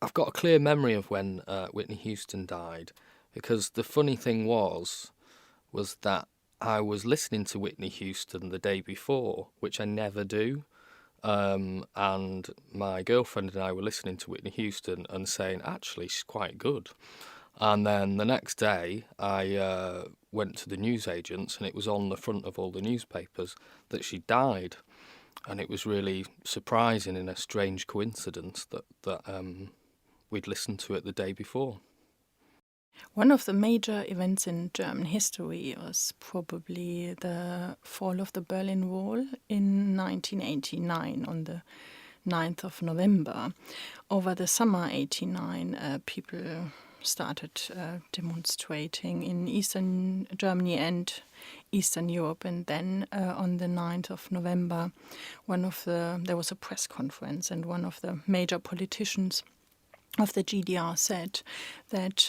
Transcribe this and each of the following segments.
I've got a clear memory of when Whitney Houston died, because the funny thing was that I was listening to Whitney Houston the day before, which I never do. And my girlfriend and I were listening to Whitney Houston and saying, actually, she's quite good. And then the next day, I went to the newsagents, and it was on the front of all the newspapers that she died. And it was really surprising and a strange coincidence that we'd listened to it the day before. One of the major events in German history was probably the fall of the Berlin Wall in 1989 on the 9th of November. Over the summer 89, people started demonstrating in Eastern Germany and Eastern Europe, and then on the 9th of November, there was a press conference, and one of the major politicians of the GDR said that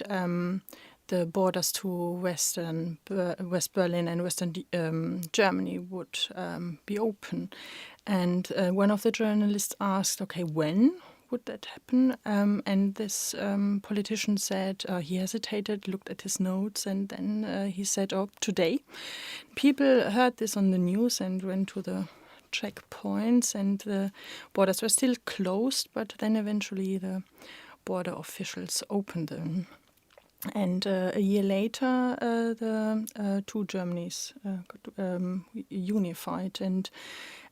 the borders to West Berlin and Western Germany would be open. And one of the journalists asked, okay, when would that happen? And this politician said, he hesitated, looked at his notes, and then he said, oh, today. People heard this on the news and went to the checkpoints, and the borders were still closed, but then eventually the border officials opened them. And a year later, the two Germanys got unified. And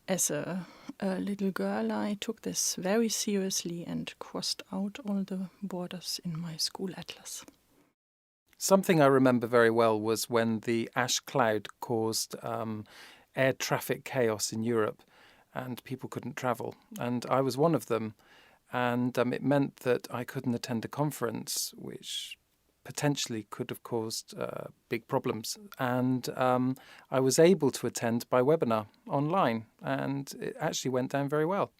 as a little girl, I took this very seriously and crossed out all the borders in my school atlas. Something I remember very well was when the ash cloud caused air traffic chaos in Europe, and people couldn't travel. And I was one of them. And it meant that I couldn't attend a conference, which potentially could have caused big problems. And I was able to attend by webinar online, and it actually went down very well.